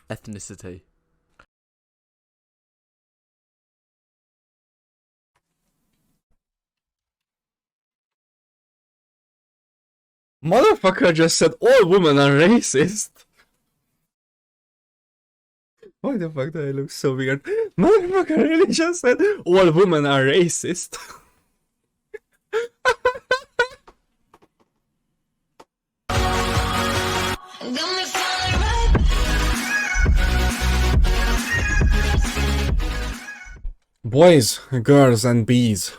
ethnicity. Motherfucker just said all women are racist. Why the fuck do I look so weird? Motherfucker really just said all women are racist. Boys, girls and bees,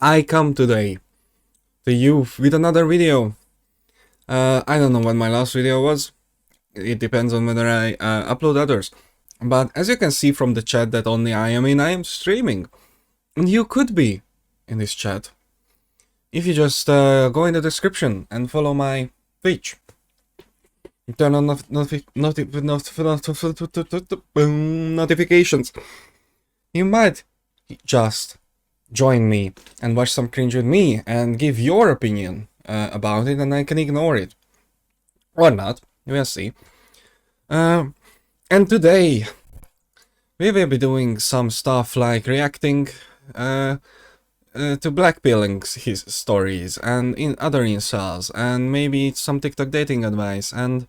I come today to you with another video. I don't know when my last video was. It depends on whether I upload others. But as you can see from the chat that only I am streaming. And you could be in this chat if you just go in the description and follow my Twitch. Turn on notifications. You might just join me and watch some cringe with me and give your opinion about it, and I can ignore it. Or not, we'll see. And today we will be doing some stuff like reacting to blackpilling his stories and in other incels, and maybe some TikTok dating advice, and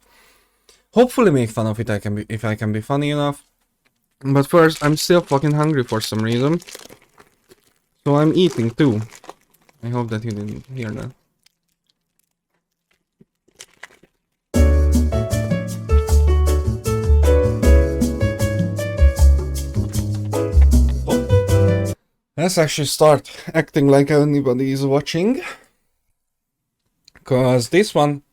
hopefully make fun of it if I can be funny enough. But first, I'm still fucking hungry for some reason, so I'm eating too. I hope that you didn't hear that. Let's actually start acting like anybody is watching. Cause this one,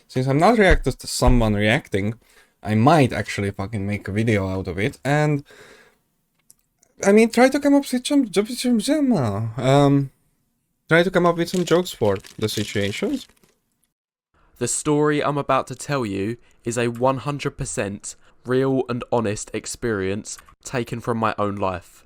since I'm not reacting to someone reacting, I might actually fucking make a video out of it, and I mean, try to come up with some jokes for the situations. The story I'm about to tell you is a 100% real and honest experience taken from my own life.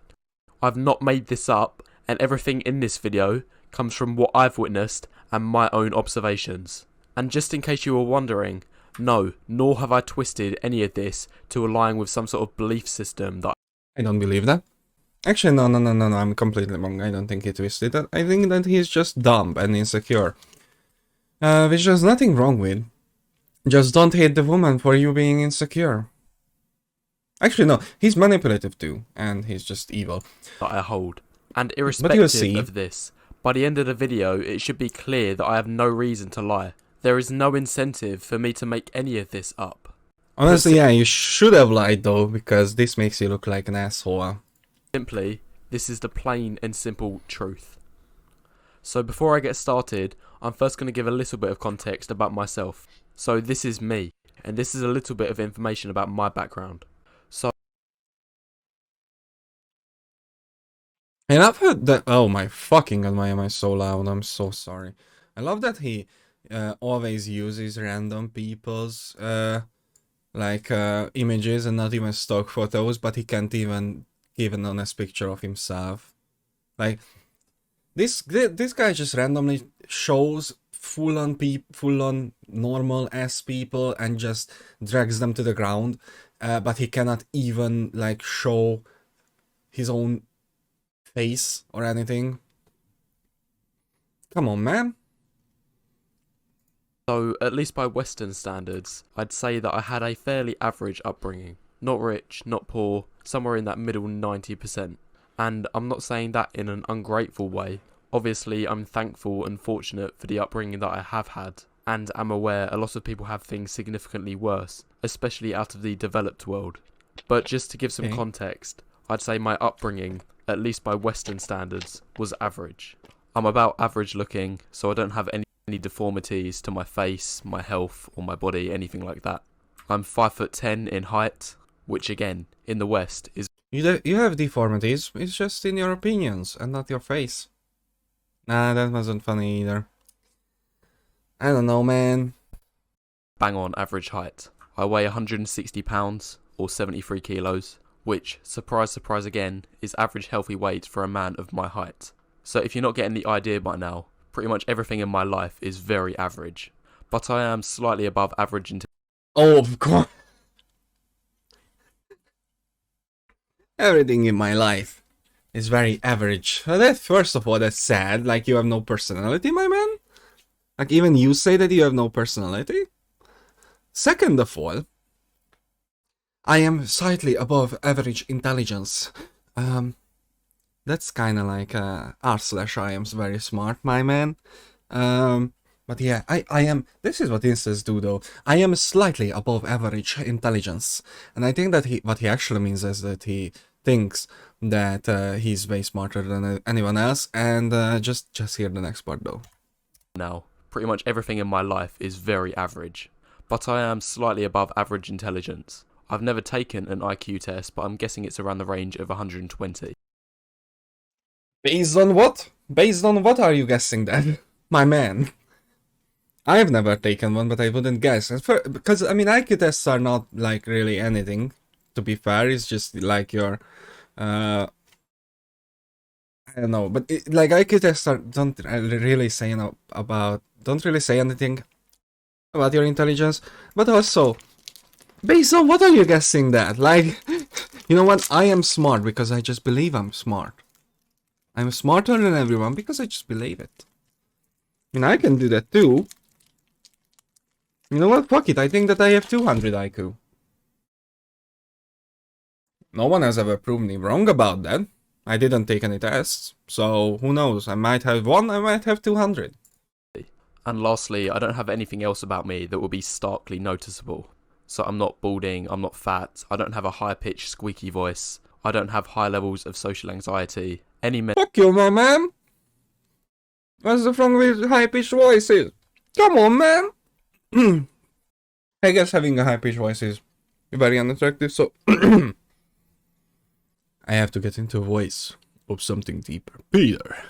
I've not made this up, and everything in this video comes from what I've witnessed and my own observations. And just in case you were wondering, no, nor have I twisted any of this to align with some sort of belief system that I don't believe that. Actually, no, I'm completely wrong. I don't think he twisted that. I think that he's just dumb and insecure. Which there's nothing wrong with. Just don't hate the woman for you being insecure. Actually, no, he's manipulative too, and he's just evil. that I hold. And irrespective of this, by the end of the video, it should be clear that I have no reason to lie. There is no incentive for me to make any of this up. Honestly, yeah, you should have lied though, because this makes you look like an asshole. Simply, this is the plain and simple truth. So before I get started, I'm first going to give a little bit of context about myself. So this is me, and this is a little bit of information about my background. So, and I've heard that. Oh my fucking god, why am I so loud? I'm so sorry. I love that he always uses random people's images and not even stock photos, but he can't even give an honest picture of himself. Like this guy just randomly shows full on normal ass people and just drags them to the ground, but he cannot even like show his own face or anything. Come on, man. So, at least by Western standards, I'd say that I had a fairly average upbringing. Not rich, not poor, somewhere in that middle 90%. And I'm not saying that in an ungrateful way. Obviously, I'm thankful and fortunate for the upbringing that I have had, and am aware a lot of people have things significantly worse, especially out of the developed world. But just to give some context, I'd say my upbringing, at least by Western standards, was average. I'm about average looking, so I don't have any deformities to my face, my health, or my body, anything like that. I'm 5'10" in height, which again, in the West is... You have deformities, it's just in your opinions, and not your face. Nah, that wasn't funny either. I don't know, man. Bang on average height. I weigh 160 pounds, or 73 kilos, which, surprise surprise again, is average healthy weight for a man of my height. So if you're not getting the idea by now, pretty much everything in my life is very average. But I am slightly above average in... Oh, of course. Everything in my life is very average. That, first of all, that's sad. Like, you have no personality, my man? Like, even you say that you have no personality? Second of all, I am slightly above average intelligence. That's kinda like, r/I am very smart, my man. But yeah, I am, this is what instants do though. I am slightly above average intelligence. And I think that what he actually means is that he thinks that he's way smarter than anyone else. And just hear the next part though. Now, pretty much everything in my life is very average, but I am slightly above average intelligence. I've never taken an IQ test, but I'm guessing it's around the range of 120. Based on what? Based on what are you guessing then? My man. I have never taken one, but I wouldn't guess. Because, I mean, IQ tests are not, like, really anything, to be fair. It's just, like, your, I don't know, but, like, IQ tests don't really say, don't really say anything about your intelligence. But also, based on what are you guessing that? Like, you know what? I am smart because I just believe I'm smart. I'm smarter than everyone because I just believe it. I mean, I can do that too. You know what? Fuck it. I think that I have 200 IQ. No one has ever proved me wrong about that. I didn't take any tests. So, who knows? I might have 1, I might have 200. And lastly, I don't have anything else about me that will be starkly noticeable. So I'm not balding, I'm not fat, I don't have a high-pitched squeaky voice, I don't have high levels of social anxiety, Fuck you, my man! What's the wrong with high-pitched voices? Come on, man! I guess having a high-pitched voice is very unattractive, so I have to get into a voice of something deeper. Peter.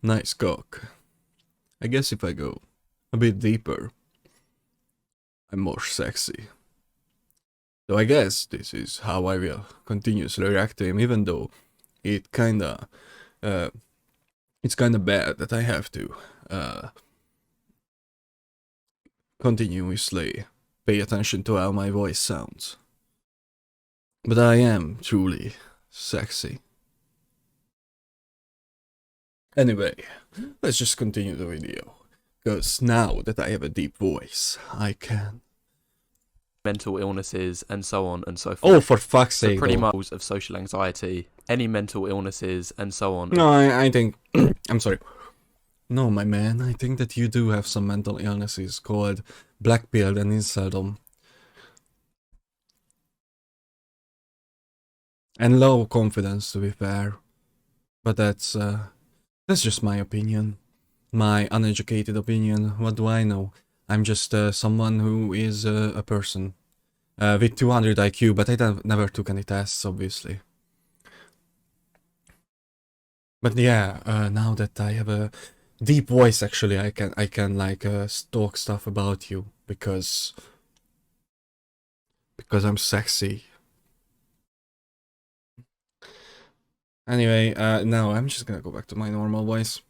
Nice cock. I guess if I go a bit deeper, I'm more sexy. So I guess this is how I will continuously react to him, even though it's kinda bad that I have to continuously pay attention to how my voice sounds. But I am truly sexy. Anyway, let's just continue the video. Because now that I have a deep voice, I can. Mental illnesses and so on and so forth. Oh, for fuck's sake. So pretty much of social anxiety, any mental illnesses and so on. No, I think... I'm sorry. No, my man, I think that you do have some mental illnesses called black pill and inceldom. And low confidence, to be fair. But that's just my opinion. My uneducated opinion. What do I know? I'm just someone who is a person with 200 IQ, but I never took any tests, obviously. But yeah, now that I have a deep voice, actually, I can like talk stuff about you because I'm sexy. Anyway, now I'm just gonna go back to my normal voice.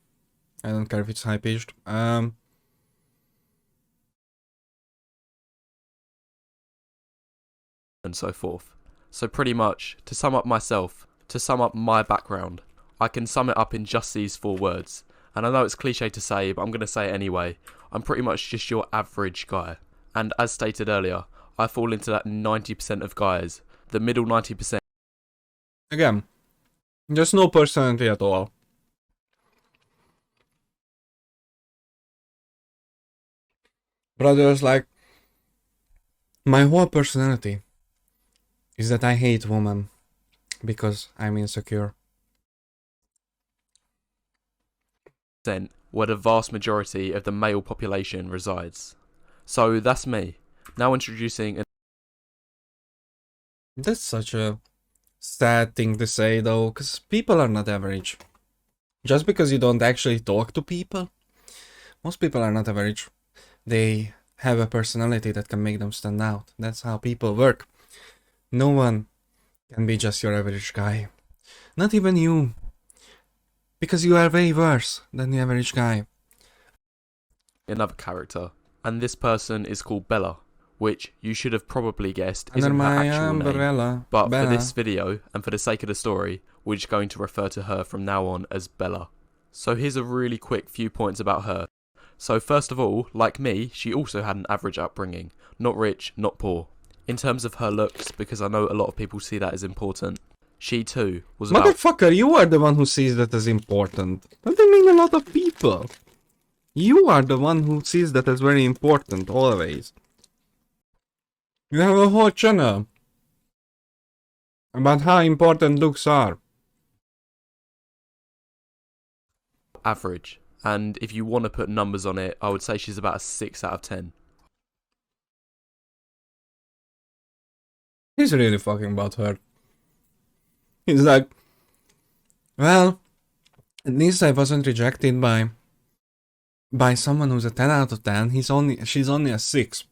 I don't care if it's high pitched. And so forth. So pretty much, to sum up myself, to sum up my background, I can sum it up in just these 4 words. And I know it's cliche to say, but I'm going to say it anyway. I'm pretty much just your average guy. And as stated earlier, I fall into that 90% of guys. The middle 90%. Again, just no personality at all. Brothers, like, my whole personality is that I hate women because I'm insecure. Where the vast majority of the male population resides. So that's me. Now introducing... That's such a sad thing to say though, because people are not average. Just because you don't actually talk to people, most people are not average. They have a personality that can make them stand out. That's how people work. No one can be just your average guy. Not even you. Because you are way worse than the average guy. Another character. And this person is called Bella. which you should have probably guessed Under isn't her my actual name. umbrella. But Bella. for this video, and for the sake of the story, we're just going to refer to her from now on as Bella. So here's a really quick few points about her. So first of all, like me, she also had an average upbringing. Not rich, not poor. In terms of her looks, because I know a lot of people see that as important, she too was about... Motherfucker, you are the one who sees that as important. That doesn't mean a lot of people. You are the one who sees that as very important, always. You have a whole channel about how important looks are. average. And if you want to put numbers on it, I would say she's about a 6 out of 10. He's really fucking butthurt. He's like, well, at least I wasn't rejected by someone who's a 10 out of 10. She's only a 6.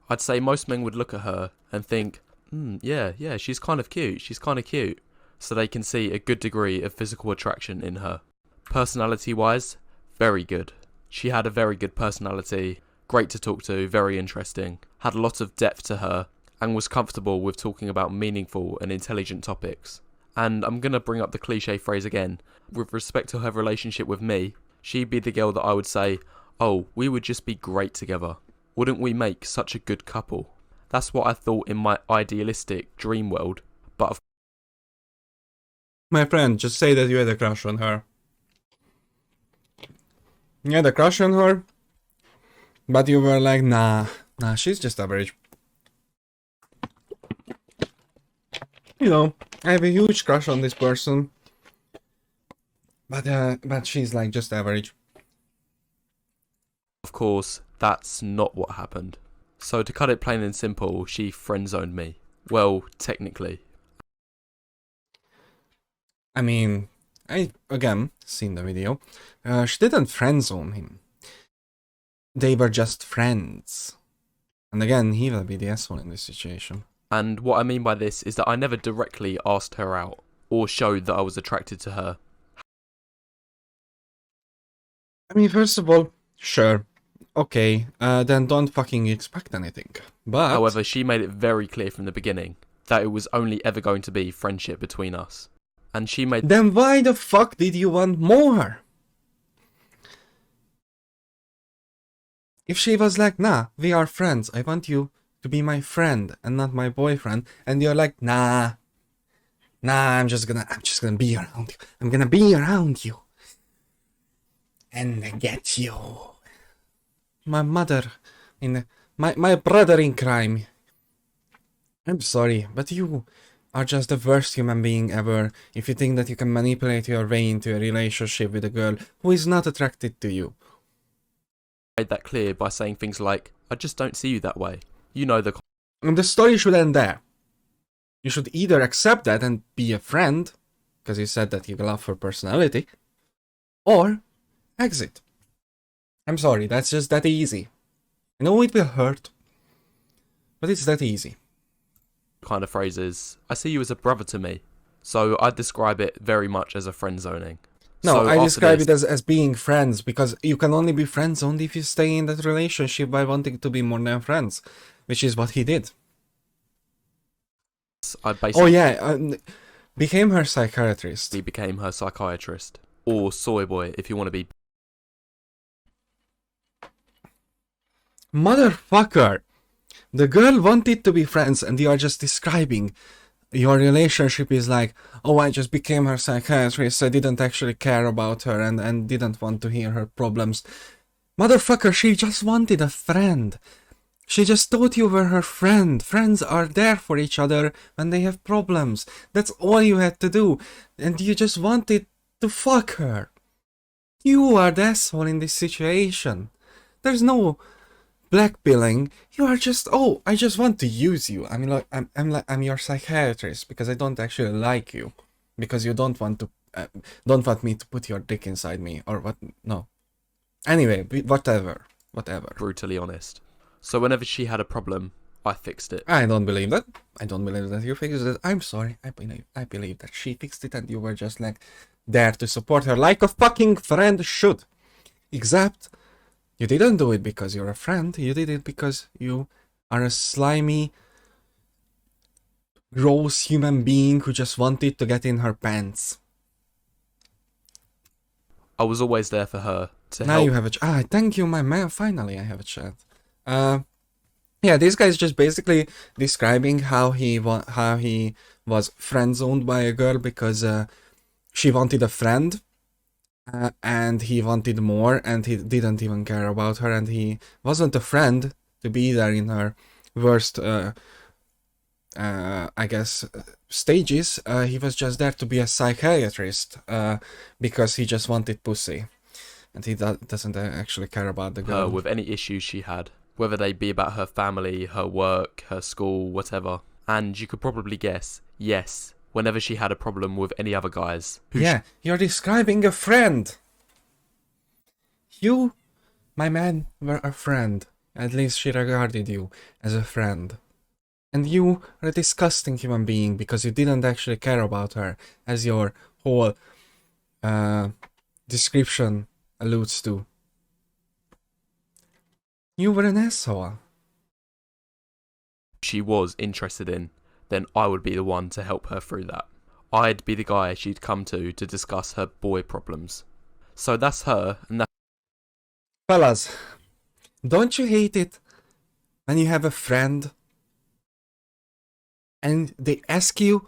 I'd say most men would look at her and think, yeah, she's kind of cute. So they can see a good degree of physical attraction in her. Personality-wise, very good. She had a very good personality, great to talk to, very interesting, had a lot of depth to her, and was comfortable with talking about meaningful and intelligent topics. And I'm gonna bring up the cliche phrase again. With respect to her relationship with me, she'd be the girl that I would say, oh, we would just be great together. Wouldn't we make such a good couple? That's what I thought in my idealistic dream world, but My friend, just say that you had a crush on her. You had a crush on her, but you were like, nah, she's just average. You know, I have a huge crush on this person, but she's like just average. of course, that's not what happened. So to cut it plain and simple, she friend-zoned me. Well, technically. I mean, I, again, seen the video. She didn't friend-zone him. They were just friends. And again, he will be the asshole in this situation. And what I mean by this is that I never directly asked her out, or showed that I was attracted to her. I mean, first of all, sure. Okay, then don't fucking expect anything. But However, she made it very clear from the beginning that it was only ever going to be friendship between us. And she made... then why the fuck did you want more? If she was like, nah, we are friends, I want you to be my friend and not my boyfriend, and you're like, nah, I'm just gonna be around you. I'm gonna be around you. And get you. My mother, my brother in crime. I'm sorry, but you are just the worst human being ever if you think that you can manipulate your way into a relationship with a girl who is not attracted to you. made that clear by saying things like, I just don't see you that way. You know the... And the story should end there. You should either accept that and be a friend, because you said that you love her personality, or exit. I'm sorry, that's just that easy. I know it will hurt, but it's that easy. kind of phrases, I see you as a brother to me. So I'd describe it very much as a friend zoning. No, So I after describe this- it as being friends, because you can only be friends only if you stay in that relationship by wanting to be more than friends, which is what he did. I Oh basically yeah, became her psychiatrist. became her psychiatrist. Or soy boy, if you want to be... Motherfucker! The girl wanted to be friends and you are just describing your relationship is like, oh, I just became her psychiatrist, I didn't actually care about her and didn't want to hear her problems. Motherfucker, she just wanted a friend. She just thought you were her friend. Friends are there for each other when they have problems. That's all you had to do. And you just wanted to fuck her. You are the asshole in this situation. There's no blackpilling. You are just, oh, I just want to use you. I mean, like, I'm your psychiatrist because I don't actually like you, because you don't want me to put your dick inside me or what? No. Anyway, whatever. brutally honest. So whenever she had a problem, I fixed it. I don't believe that. I don't believe that you fixed it. I'm sorry. I believe that she fixed it and you were just like there to support her like a fucking friend should. Except You didn't do it because you're a friend. You did it because you are a slimy, gross human being who just wanted to get in her pants. I was always there for her to Now help. you have a thank you, my man. Finally, I have a chat. Yeah, this guy is just basically describing how he was friend zoned by a girl because she wanted a friend, and he wanted more, and he didn't even care about her, and he wasn't a friend to be there in her worst, I guess, stages. He was just there to be a psychiatrist because he just wanted pussy. And he doesn't actually care about the girl. Her with any issues she had, whether they be about her family, her work, her school, whatever. And you could probably guess, yes, whenever she had a problem with any other guys. Yeah, you're describing a friend. You, my man, were a friend. At least she regarded you as a friend. And you are a disgusting human being because you didn't actually care about her, as your whole description alludes to. You were an asshole. She was interested in, then I would be the one to help her through that. I'd be the guy she'd come to discuss her boy problems. So that's her, and that's... Fellas, don't you hate it when you have a friend and they ask you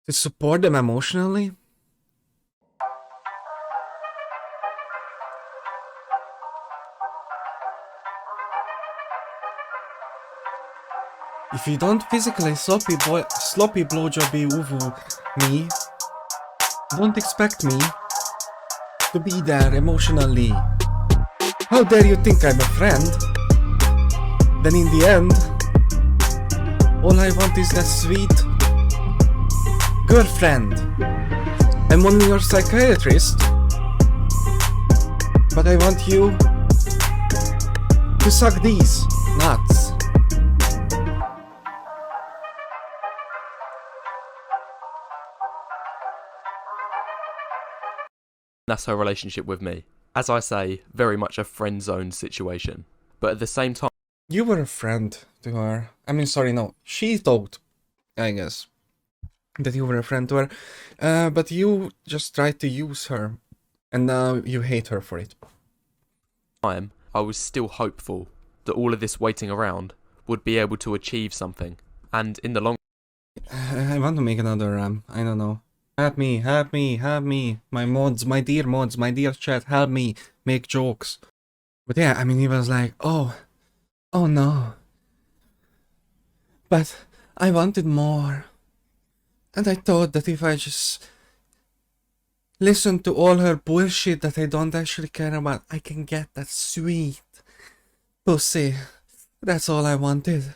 to support them emotionally? If you don't physically sloppy blowjobby woo me, don't expect me to be there emotionally. How dare you think I'm a friend? Then in the end, all I want is that sweet girlfriend. I'm only your psychiatrist, but I want you to suck these nuts. That's her relationship with me. As I say, very much a friend zone situation. But at the same time, You were a friend to her. I mean, sorry, no. She thought, I guess, that you were a friend to her. But you just tried to use her. And now you hate her for it. I was still hopeful that all of this waiting around would be able to achieve something. And in the long... I want to make another, I don't know. Help me, help me, help me. My mods, my dear chat, help me make jokes. But yeah, I mean, he was like, oh no. But I wanted more. And I thought that if I just listen to all her bullshit that I don't actually care about, I can get that sweet pussy. That's all I wanted.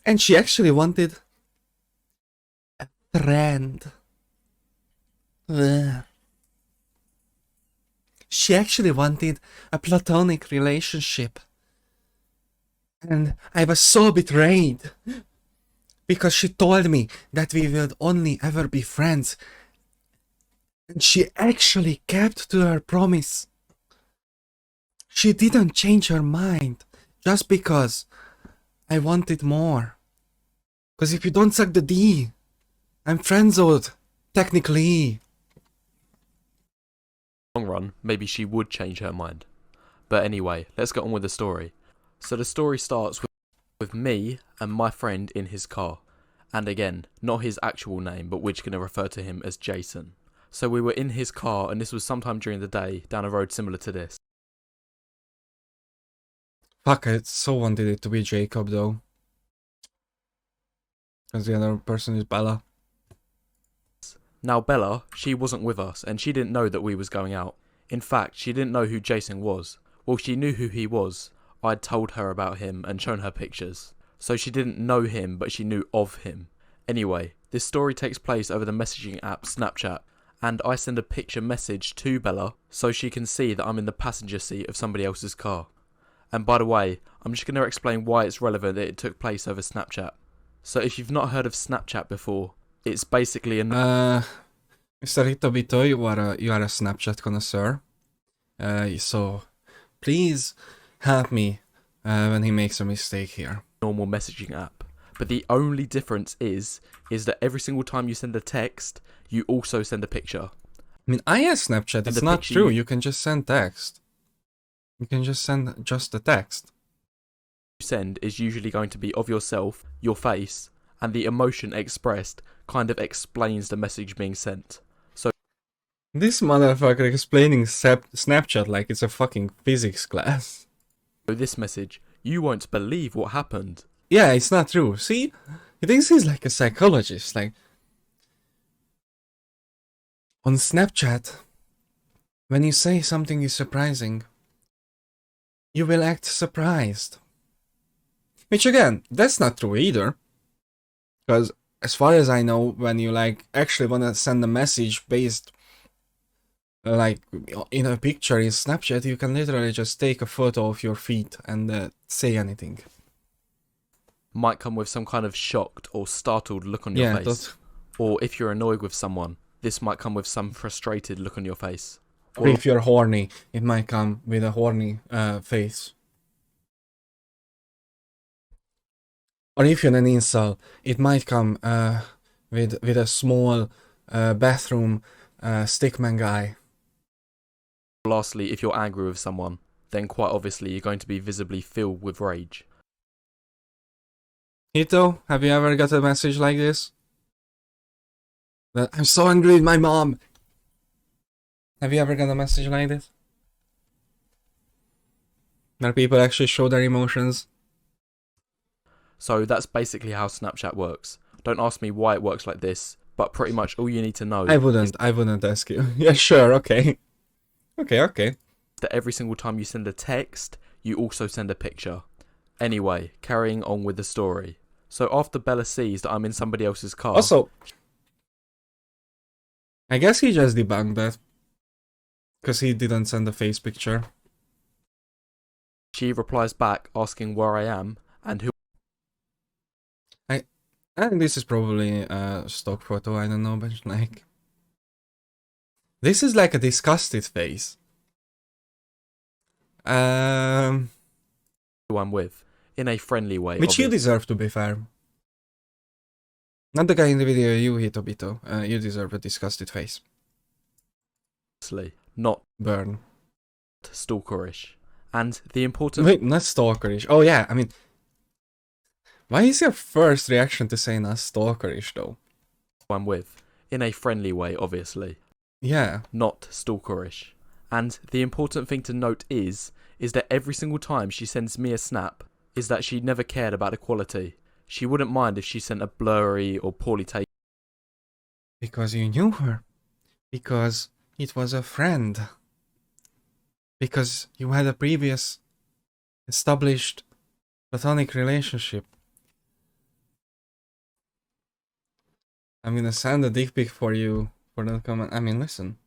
And she actually wanted a friend. Ugh. She actually wanted a platonic relationship. And I was so betrayed. Because she told me that we would only ever be friends. And she actually kept to her promise. She didn't change her mind just because I wanted more. Because if you don't suck the D, I'm friendzoned, technically. long run, maybe she would change her mind. But anyway, let's get on with the story. So the story starts with me and my friend in his car. And again, not his actual name, but we're just going to refer to him as Jason. So we were in his car, and this was sometime during the day, down a road similar to this. Fuck, I so wanted it to be Jacob though. Because the other person is Bella. Now Bella, she wasn't with us, and she didn't know that we was going out. In fact, she didn't know who Jason was. Well, she knew who he was. I'd told her about him and shown her pictures. So she didn't know him, but she knew of him. Anyway, this story takes place over the messaging app Snapchat, and I send a picture message to Bella so she can see that I'm in the passenger seat of somebody else's car. And by the way, I'm just going to explain why it's relevant that it took place over Snapchat. So if you've not heard of Snapchat before, it's basically Mr. Hitabito, you are a Snapchat connoisseur. So please help me when he makes a mistake here. Normal messaging app. But the only difference is that every single time you send a text, you also send a picture. I mean, I have Snapchat. And It's the not picture true. You can just send text. You can just send just the text. You send is usually going to be of yourself, your face, and the emotion expressed kind of explains the message being sent. So This motherfucker explaining Snapchat like it's a fucking physics class. this message, you won't believe what happened. Yeah, it's not true. See? He thinks he's like a psychologist. Like, on Snapchat, when you say something is surprising, you will act surprised. Which again, that's not true either. Because as far as I know, when you like actually want to send a message based like in a picture in Snapchat, you can literally just take a photo of your feet and say anything. Might come with some kind of shocked or startled look on your face. Or if you're annoyed with someone, this might come with some frustrated look on your face. Or if you're horny, it might come with a horny face. Or if you're an incel, it might come with a small bathroom stickman guy. Lastly, if you're angry with someone, then quite obviously you're going to be visibly filled with rage. Hito, have you ever got a message like this? That I'm so angry with my mom. Have you ever got a message like this? Where people actually show their emotions? So that's basically how Snapchat works. Don't ask me why it works like this, but pretty much all you need to know I wouldn't ask you. Yeah, sure, okay. Okay. That every single time you send a text, you also send a picture. Anyway, carrying on with the story. So after Bella sees that I'm in somebody else's car... Also, I guess he just debunked that. Because he didn't send a face picture. She replies back asking where I am and who... I think this is probably a stock photo, I don't know, but like... This is like a disgusted face. who I'm with. In a friendly way, Which you deserve, to be fair. Not the guy in the video, you Hitobito. You deserve a disgusted face. obviously. Not Burn. stalkerish. And the important... Wait, not stalkerish. Oh yeah, I mean... Why is your first reaction to say not stalkerish, though? who I'm with. In a friendly way, obviously. Yeah. Not stalkerish. And the important thing to note is that every single time she sends me a snap, is that she never cared about the quality. She wouldn't mind if she sent a blurry or poorly taken... Because you knew her. Because it was a friend. Because you had a previous established platonic relationship. I'm gonna send a dick pic for you for that comment. I mean, listen.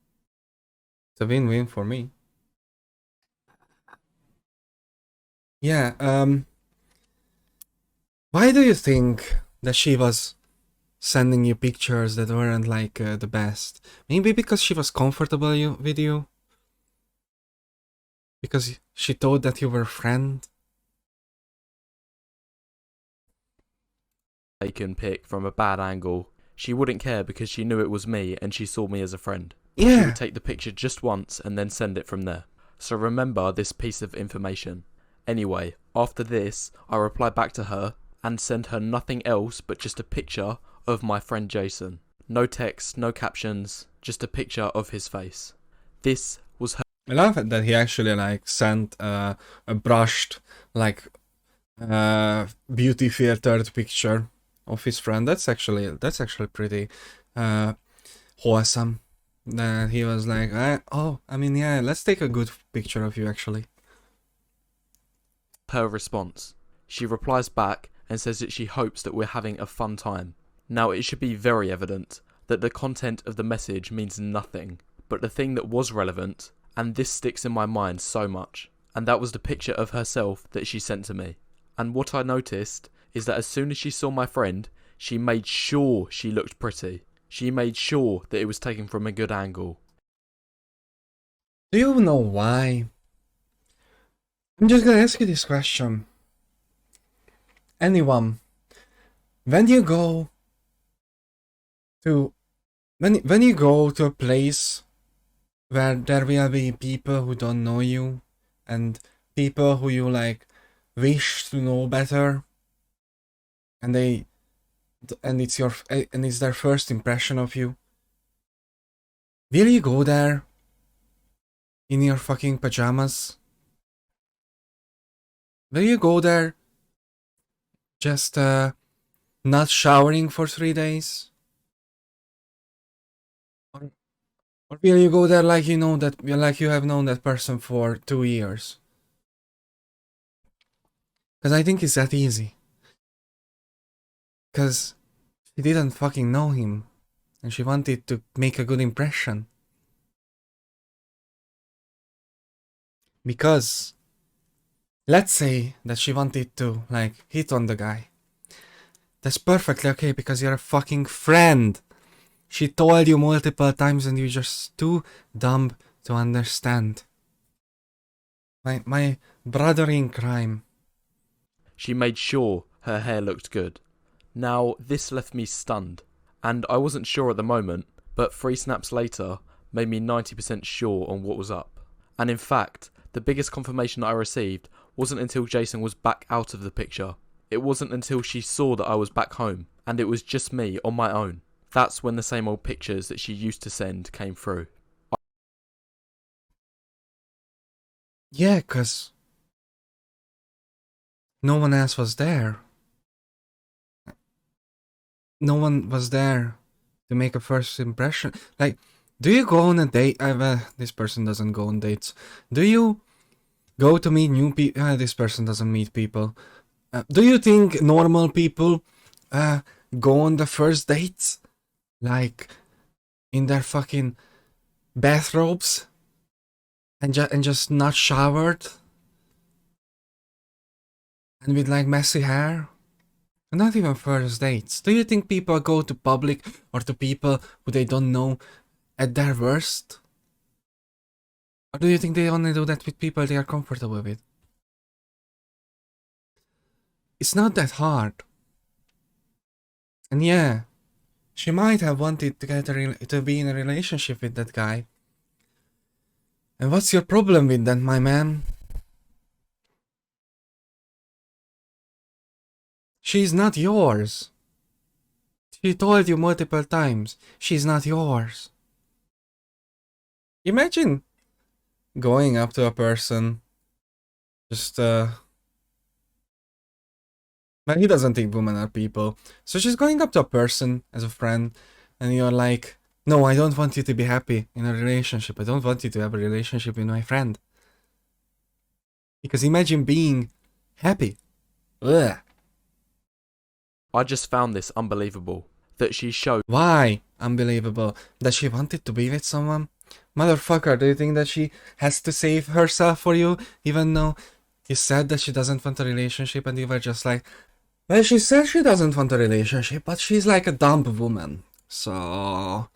It's a win-win for me. Yeah, why do you think that she was sending you pictures that weren't like the best? Maybe because she was comfortable with you? Because she thought that you were a friend? taken pic from a bad angle. She wouldn't care because she knew it was me and she saw me as a friend. She Yeah. would take the picture just once and then send it from there. So remember this piece of information. Anyway, after this, I reply back to her and send her nothing else but just a picture of my friend Jason. No text, no captions, just a picture of his face. This was her... I love it that he actually like sent a brushed like beauty filtered picture of his friend. That's actually pretty wholesome. That he was like, I mean, yeah, let's take a good picture of you actually. her response. She replies back and says that she hopes that we're having a fun time. Now it should be very evident that the content of the message means nothing, but the thing that was relevant, and this sticks in my mind so much, and that was the picture of herself that she sent to me. And what I noticed is that as soon as she saw my friend, she made sure she looked pretty. She made sure that it was taken from a good angle. Do you know why? I'm just gonna ask you this question. Anyone, when you go to when you go to a place where there will be people who don't know you and people who you like wish to know better, and it's their first impression of you, will you go there in your fucking pajamas? Will you go there just not showering for 3 days? Or will you go there like you have known that person for 2 years? Because I think it's that easy. Because she didn't fucking know him, and she wanted to make a good impression. Because let's say that she wanted to like hit on the guy. That's perfectly okay because you're a fucking friend. She told you multiple times and you're just too dumb to understand. My brother in crime. She made sure her hair looked good. Now, this left me stunned, and I wasn't sure at the moment, but 3 snaps later made me 90% sure on what was up. And in fact, the biggest confirmation that I received wasn't until Jason was back out of the picture. It wasn't until she saw that I was back home, and it was just me on my own. That's when the same old pictures that she used to send came through. Yeah, 'cause no one else was there. No one was there to make a first impression. Like, do you go on a date? This person doesn't go on dates. Do you go to meet new people? This person doesn't meet people. Do you think normal people go on the first dates? Like, in their fucking bathrobes? And just not showered? And with like messy hair? Not even first dates. Do you think people go to public or to people who they don't know at their worst? Or do you think they only do that with people they are comfortable with? It's not that hard. And yeah, she might have wanted to be in a relationship with that guy. And what's your problem with that, my man? She's not yours. She told you multiple times, she's not yours. Imagine going up to a person, just well, he doesn't think women are people. So she's going up to a person as a friend, and you're like, no, I don't want you to be happy in a relationship. I don't want you to have a relationship with my friend. Because imagine being happy. Ugh. I just found this unbelievable, that she showed. Why unbelievable? That she wanted to be with someone? Motherfucker, do you think that she has to save herself for you, even though you said that she doesn't want a relationship and you were just like, well, she said she doesn't want a relationship, but she's like a dumb woman. So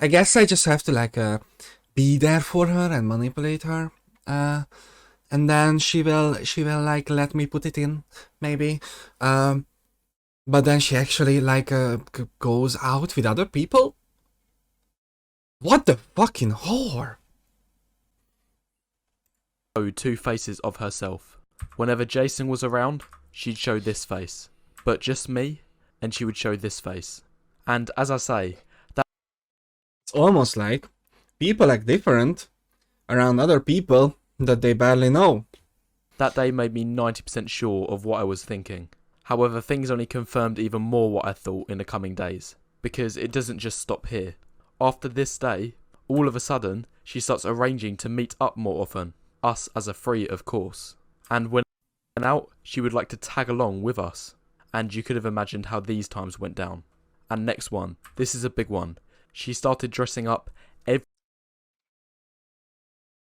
I guess I just have to like be there for her and manipulate her. And then she will like let me put it in, maybe. But then she actually like goes out with other people? What the fucking whore? 2 faces of herself. Whenever Jason was around, she'd show this face. But just me, and she would show this face. And as I say, It's almost like people act different around other people that they barely know. that day made me 90% sure of what I was thinking. However, things only confirmed even more what I thought in the coming days. Because it doesn't just stop here. After this day, all of a sudden, she starts arranging to meet up more often. Us as a free, of course. And when out, she would like to tag along with us. And you could have imagined how these times went down. And next one, this is a big one. She started dressing up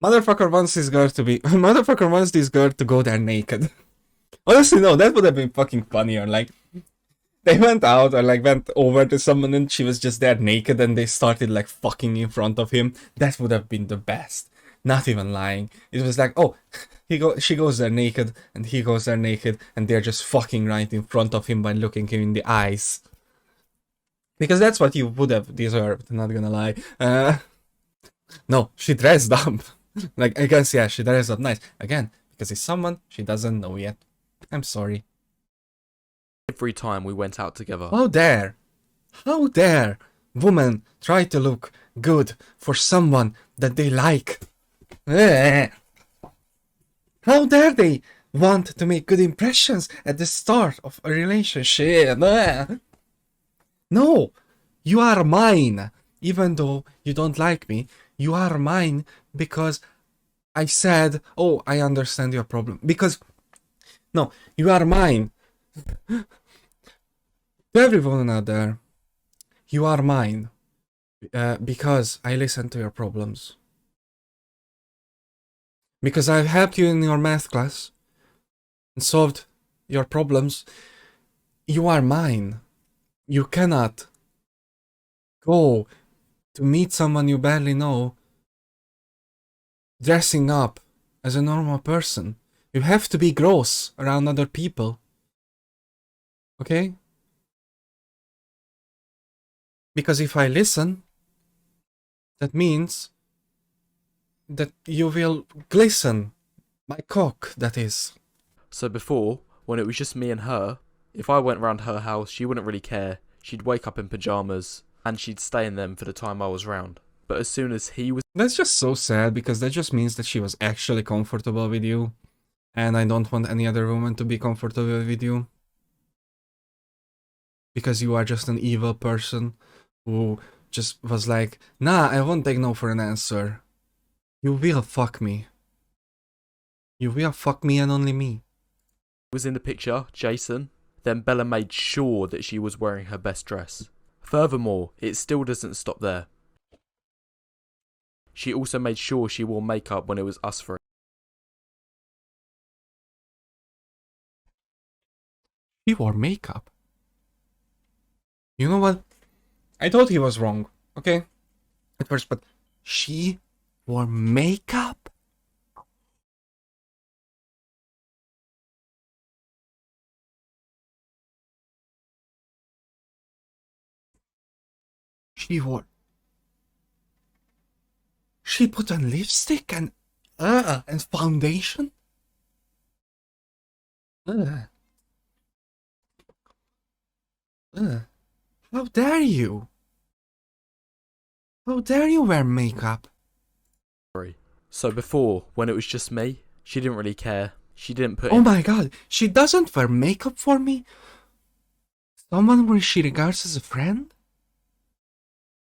Motherfucker wants this girl to be. Motherfucker wants this girl to go there naked. Honestly, no, that would have been fucking funnier. Like, they went out or like went over to someone and she was just there naked and they started like fucking in front of him. That would have been the best. Not even lying. It was like, oh, she goes there naked, and he goes there naked, and they're just fucking right in front of him by looking him in the eyes. Because that's what you would have deserved, not gonna lie. No, she dressed up. Like, I guess, yeah, she dressed up nice. Again, because it's someone she doesn't know yet. I'm sorry. Every time we went out together. How dare women try to look good for someone that they like? How dare they want to make good impressions at the start of a relationship? No, you are mine. Even though you don't like me, you are mine because I said, oh, I understand your problem. Because, no, you are mine. To everyone out there, you are mine. Because I listen to your problems. Because I've helped you in your math class and solved your problems. You are mine. You cannot go to meet someone you barely know dressing up as a normal person. You have to be gross around other people. Okay? Because if I listen, that means that you will glisten. My cock, that is. So before, when it was just me and her, if I went round her house, she wouldn't really care. She'd wake up in pyjamas, and she'd stay in them for the time I was round. But as soon as he was... That's just so sad, because that just means that she was actually comfortable with you. And I don't want any other woman to be comfortable with you. Because you are just an evil person who just was like, nah, I won't take no for an answer. You will fuck me. You will fuck me and only me. was in the picture, Jason, then Bella made sure that she was wearing her best dress. Furthermore, it still doesn't stop there. She also made sure she wore makeup when it was us three. He wore makeup. You know what? I thought he was wrong, okay? At first, but she wore makeup? She put on lipstick and foundation? How dare you? How dare you wear makeup? So before, when it was just me, she didn't really care. She didn't put Oh my god, she doesn't wear makeup for me? Someone who she regards as a friend?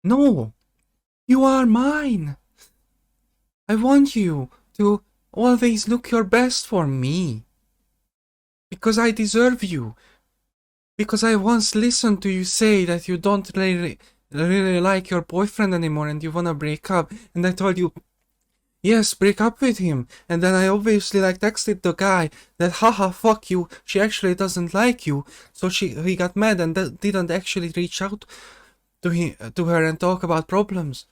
No, you are mine. I want you to always look your best for me. Because I deserve you. Because I once listened to you say that you don't really like your boyfriend anymore and you wanna break up. And I told you, yes, break up with him. And then I obviously texted the guy that haha fuck you, she actually doesn't like you. So he got mad and didn't actually reach out to her and talk about problems.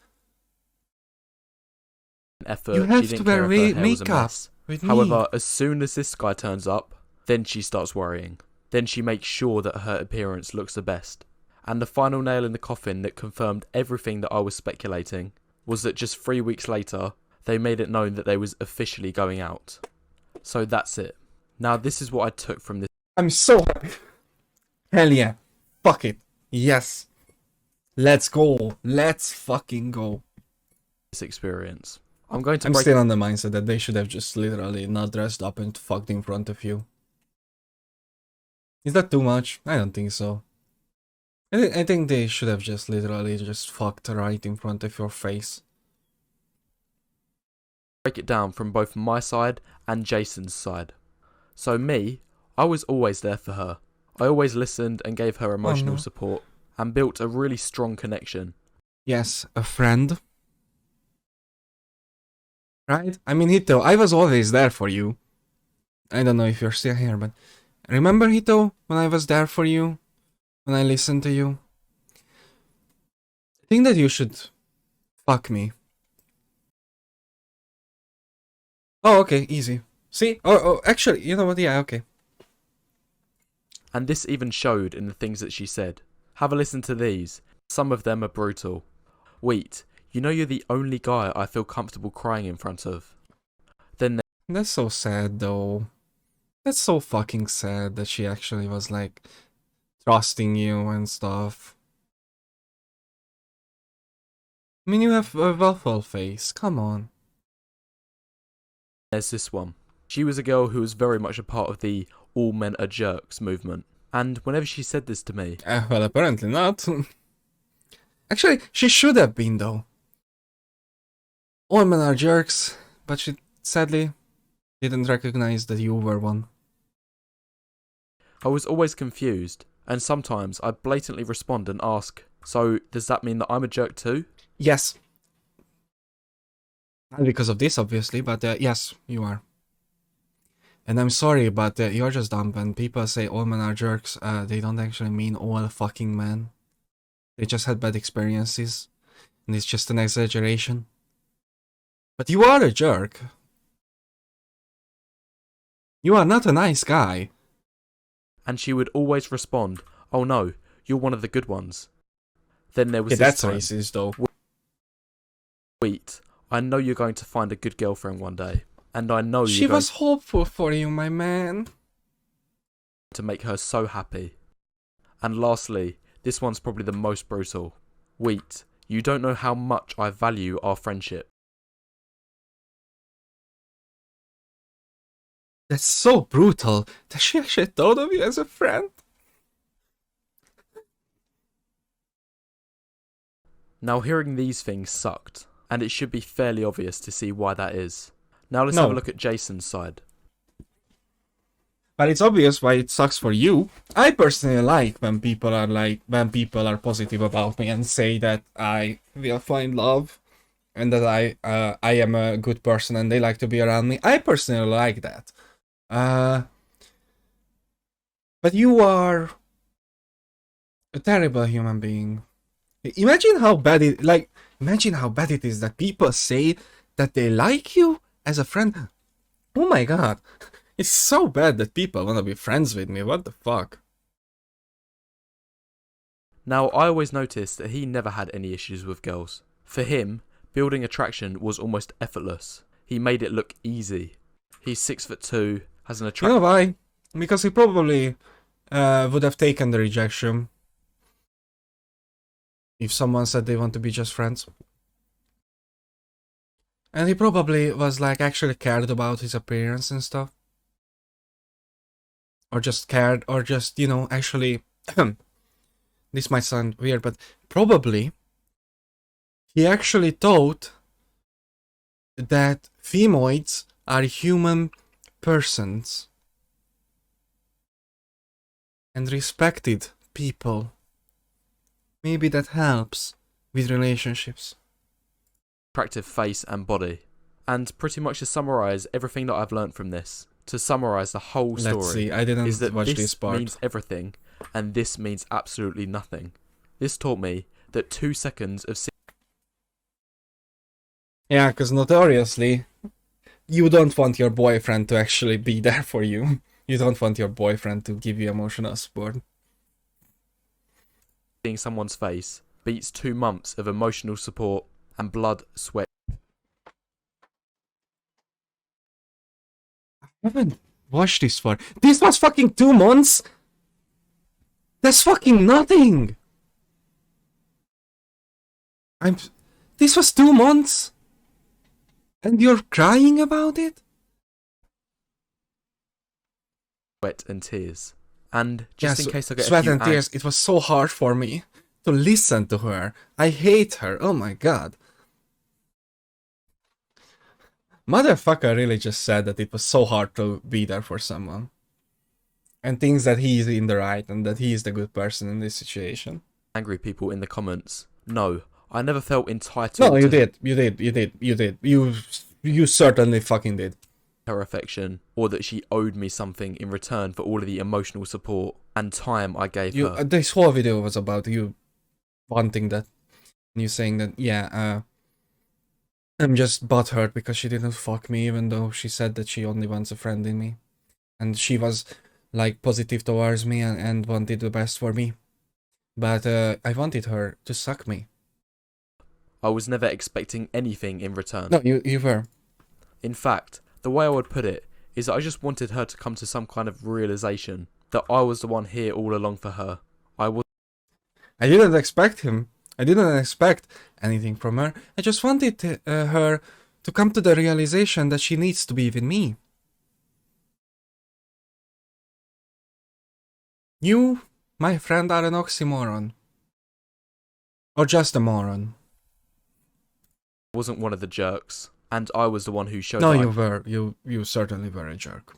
effort. You have she didn't to wear care if her hair was a makeup mess. with me. However, as soon as this guy turns up, then she starts worrying. Then she makes sure that her appearance looks the best. And the final nail in the coffin that confirmed everything that I was speculating was that just 3 weeks later, they made it known that they was officially going out. So that's it. Now this is what I took from this I'm so happy. Hell yeah. Fuck it. Yes. Let's go. Let's fucking go. experience. I'm going to I'm break still on the mindset that they should have just literally not dressed up and fucked in front of you. Is that too much? I don't think so. I think they should have just literally just fucked right in front of your face. break it down from both my side and Jason's side. So me, I was always there for her. I always listened and gave her emotional support and built a really strong connection. Yes, a friend. Right? I mean, Hito, I was always there for you. I don't know if you're still here, but remember, Hito, when I was there for you? When I listened to you? I think that you should fuck me. Oh, okay, easy. See? Oh, actually, you know what? Yeah, okay. And this even showed in the things that she said. Have a listen to these. Some of them are brutal. Wait, you know you're the only guy I feel comfortable crying in front of. Then That's so sad, though. That's so fucking sad that she actually was like trusting you and stuff. I mean, you have a waffle face. Come on. there's this one. She was a girl who was very much a part of the all men are jerks movement. And whenever she said this to me, Well, apparently not. Actually, she should have been, though. All men are jerks, but she sadly didn't recognize that you were one. I was always confused. And sometimes I'd blatantly respond and ask, so does that mean that I'm a jerk too? Yes. Not because of this, obviously, but yes, you are. And I'm sorry, but you're just dumb. When people say all men are jerks, they don't actually mean all fucking men. They just had bad experiences, and it's just an exaggeration. But you are a jerk. You are not a nice guy. And she would always respond, oh no, you're one of the good ones. Then there was Okay, this that's time. racist, though. Wait, I know you're going to find a good girlfriend one day. And I know She you're going was hopeful for you, my man. to make her so happy. And lastly, this one's probably the most brutal. Wait, you don't know how much I value our friendship. That's so brutal that she actually thought of you as a friend. Now hearing these things sucked, and it should be fairly obvious to see why that is. Now let's No. have a look at Jason's side. But it's obvious why it sucks for you. I personally like when people are positive about me and say that I will find love and that I am a good person and they like to be around me. I personally like that. But you are a terrible human being. Imagine how bad it is that people say that they like you as a friend. Oh my god. It's so bad that people want to be friends with me. What the fuck? Now I always noticed that he never had any issues with girls. For him, building attraction was almost effortless. He made it look easy. He's 6'2", has an You attraction. know why? Because he probably would have taken the rejection if someone said they want to be just friends. And he probably was like actually cared about his appearance and stuff. Or just cared, or just, you know, actually... this might sound weird, but probably he actually thought that femoids are human persons and respected people. Maybe that helps with relationships. Attractive face and body. And pretty much to summarise everything that I've learnt from this, to summarise the whole story, Let's see, I didn't is that watch this this part. means everything, and this means absolutely nothing. This taught me that 2 seconds of Yeah, because notoriously, you don't want your boyfriend to actually be there for you. You don't want your boyfriend to give you emotional support. seeing someone's face beats 2 months of emotional support and blood, sweat. I haven't watched this for... This was fucking 2 months? That's fucking nothing! This was 2 months? And you're crying about it? Sweat and tears. And just in case I get sweat a few and tears, it was so hard for me to listen to her. I hate her, oh my god. Motherfucker really just said that it was so hard to be there for someone. And thinks that he's in the right and that he is the good person in this situation. angry people in the comments. No, I never felt entitled No, you to did. You certainly fucking did. her affection, or that she owed me something in return for all of the emotional support and time I gave her. This whole video was about you wanting that. You saying that, yeah, I'm just butthurt because she didn't fuck me, even though she said that she only wants a friend in me. And she was, like, positive towards me and wanted the best for me. But I wanted her to suck me. I was never expecting anything in return. No, you were. In fact, the way I would put it is that I just wanted her to come to some kind of realization that I was the one here all along for her. I didn't expect him. I didn't expect anything from her. I just wanted her to come to the realization that she needs to be with me. You, my friend, are an oxymoron. Or just a moron. wasn't one of the jerks, and I was the one who showed No, that you were. You certainly were a jerk.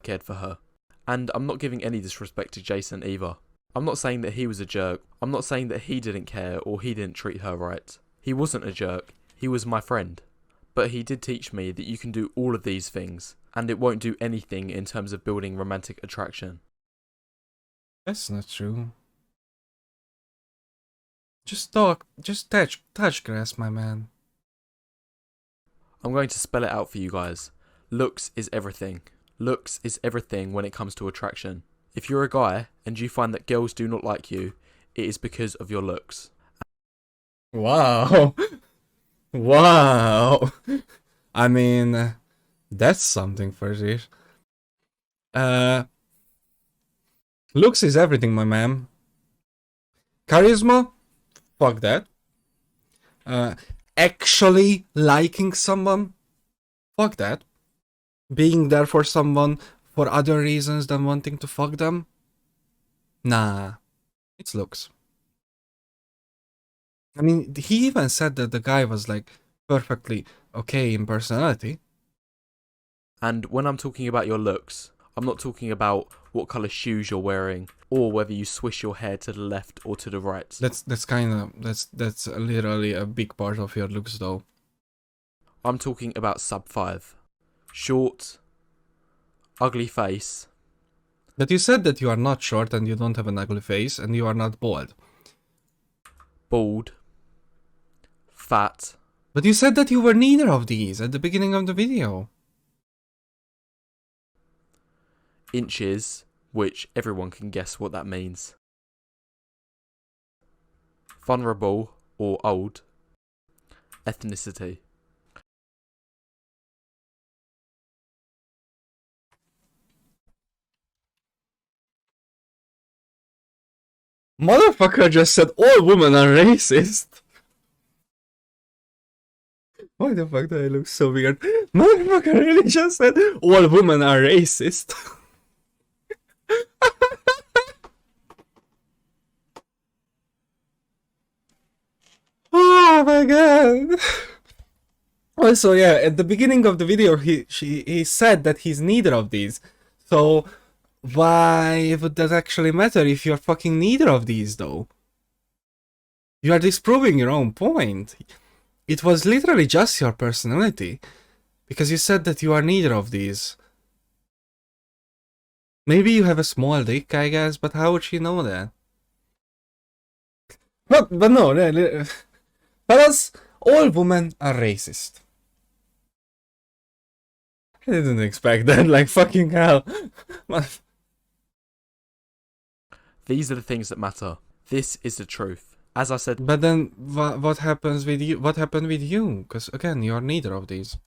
I cared for her. And I'm not giving any disrespect to Jason either. I'm not saying that he was a jerk. I'm not saying that he didn't care or he didn't treat her right. He wasn't a jerk. He was my friend. But he did teach me that you can do all of these things, and it won't do anything in terms of building romantic attraction. That's not true. Just talk. Just touch grass, my man. I'm going to spell it out for you guys. Looks is everything. Looks is everything when it comes to attraction. If you're a guy and you find that girls do not like you, it is because of your looks. Wow. Wow. I mean, that's something for this. Looks is everything, my man. Charisma? Fuck that. Actually liking someone? Fuck that. Being there for someone for other reasons than wanting to fuck them? Nah. It's looks. I mean, he even said that the guy was like perfectly okay in personality. And when I'm talking about your looks, I'm not talking about what colour shoes you're wearing or whether you swish your hair to the left or to the right. That's literally a big part of your looks though. I'm talking about sub 5. Short, ugly face. But you said that you are not short and you don't have an ugly face and you are not bald. Bald. Fat. But you said that you were neither of these at the beginning of the video. Inches, which everyone can guess what that means. Vulnerable or old. Ethnicity. Motherfucker just said all women are racist. Why the fuck do I look so weird? Motherfucker really just said all women are racist. Oh my god. Also, yeah, at the beginning of the video, he said that he's neither of these. So, why would that actually matter if you're fucking neither of these, though? You are disproving your own point. It was literally just your personality. Because you said that you are neither of these. Maybe you have a small dick, I guess, but how would she know that? But no, really. Fellas, all women are racist. I didn't expect that, like fucking hell. These are the things that matter. This is the truth. As I said But then, what happens with you? What happened with you? Because again, you're neither of these.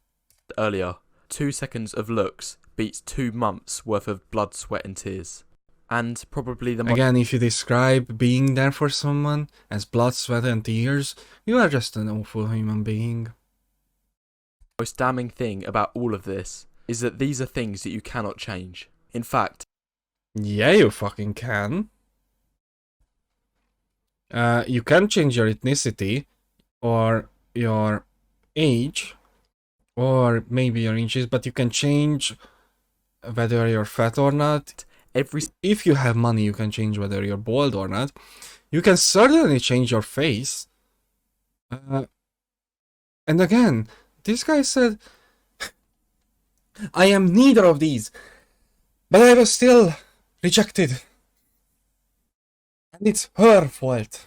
earlier, 2 seconds of looks beats 2 months worth of blood, sweat and tears. And probably the Again, if you describe being there for someone as blood, sweat and tears, you are just an awful human being. most damning thing about all of this is that these are things that you cannot change. In fact, Yeah, you fucking can. You can change your ethnicity, or your age, or maybe your inches, but you can change whether you're fat or not. If you have money, you can change whether you're bald or not. You can certainly change your face. And again, this guy said, I am neither of these, but I was still rejected. And it's her fault.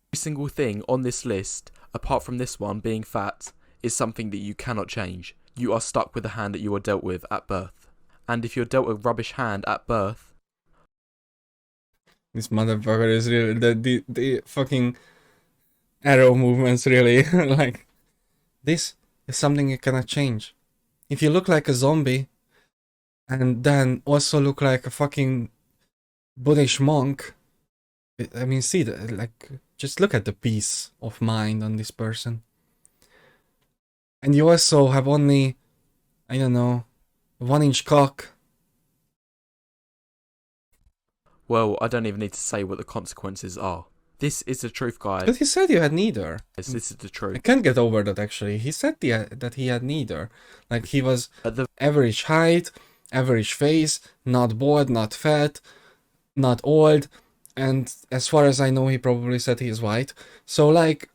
every single thing on this list apart from this one, being fat is something that you cannot change. You are stuck with the hand that you are dealt with at birth. And if you're dealt a rubbish hand at birth... This motherfucker is really... The fucking arrow movements really... like... This is something you cannot change. If you look like a zombie, and then also look like a fucking Buddhist monk, I mean, see, like, just look at the peace of mind on this person. And you also have only, I don't know, 1-inch cock. Well, I don't even need to say what the consequences are. This is the truth, guys. But he said you had neither. This is the truth. I can't get over that, actually. He said that he had neither. Like, he was At the average height, average face, not bald, not fat, not old, and as far as I know, he probably said he's white. So like,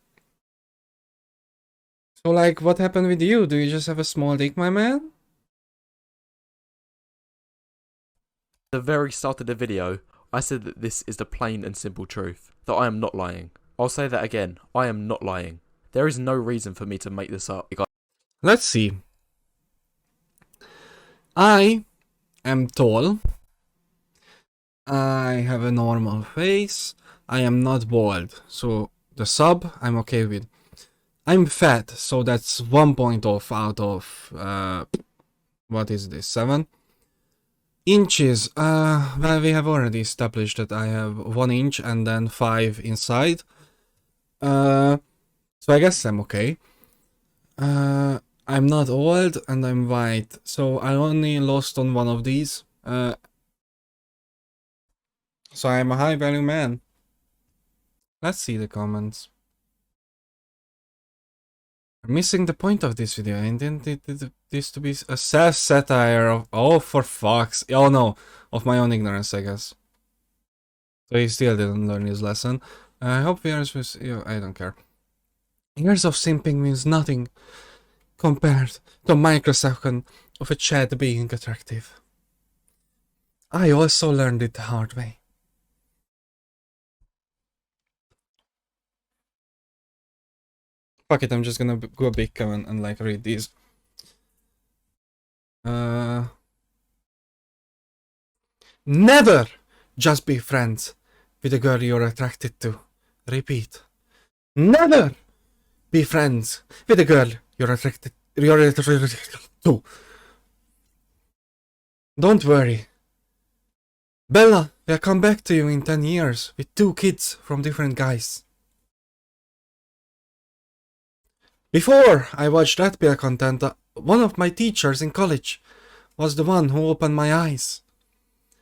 what happened with you? Do you just have a small dick, my man? the very start of the video, I said that this is the plain and simple truth, that I am not lying. I'll say that again, I am not lying. There is no reason for me to make this up. Let's see. I am tall. I have a normal face. I am not bald, so the sub I'm okay with. I'm fat, so that's 1 point off out of what is this, 7 inches. Well, we have already established that I have 1 inch and then 5 inside. So I guess I'm okay. I'm not old and I'm white, so I only lost on one of these. So I'm a high value man. Let's see the comments. I'm missing the point of this video. I intended this to be a self-satire of... Oh, for fuck's... Oh no, of my own ignorance, I guess. So he still didn't learn his lesson. I hope viewers will... I don't care. Years of simping means nothing compared to a microsecond of a chat being attractive. I also learned it the hard way. Fuck it, I'm just gonna go big and like read these. Never just be friends with a girl you're attracted to. Repeat. Never be friends with a girl you're attracted to. Don't worry. Bella will come back to you in 10 years with 2 kids from different guys. Before I watched that beer content, one of my teachers in college was the one who opened my eyes.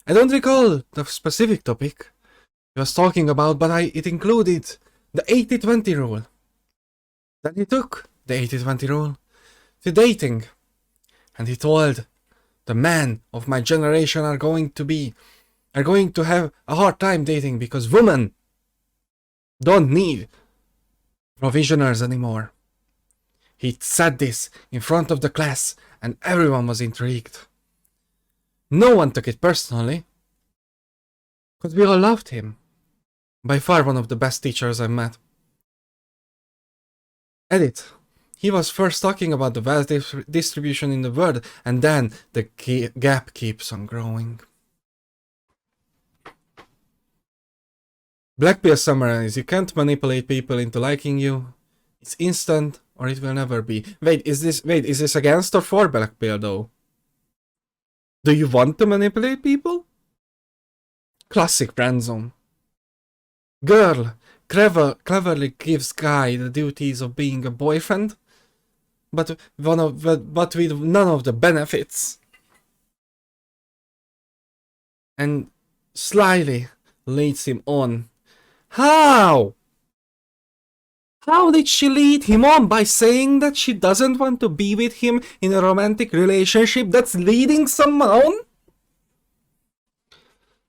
I don't recall the specific topic he was talking about, but it included the 80-20 rule. Then he took the 80-20 rule to dating, and he told the men of my generation are going to have a hard time dating because women don't need provisioners anymore. He said this in front of the class and everyone was intrigued. No one took it personally, because we all loved him. By far one of the best teachers I met. Edit. He was first talking about the wealth distribution in the world, and then the gap keeps on growing. Blackbeard summarize: you can't manipulate people into liking you. It's instant, or it will never be. Wait, is this against or for Blackbeard though? Do you want to manipulate people? Classic friendzone. Girl cleverly gives guy the duties of being a boyfriend, but with none of the benefits. And slyly leads him on. How? How did she lead him on? By saying that she doesn't want to be with him in a romantic relationship that's leading someone on?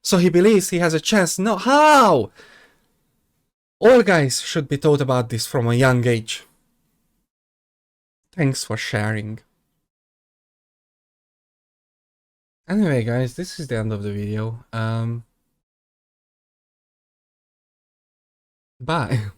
So he believes he has a chance. No, how? All guys should be taught about this from a young age. Thanks for sharing. Anyway, guys, this is the end of the video. Bye.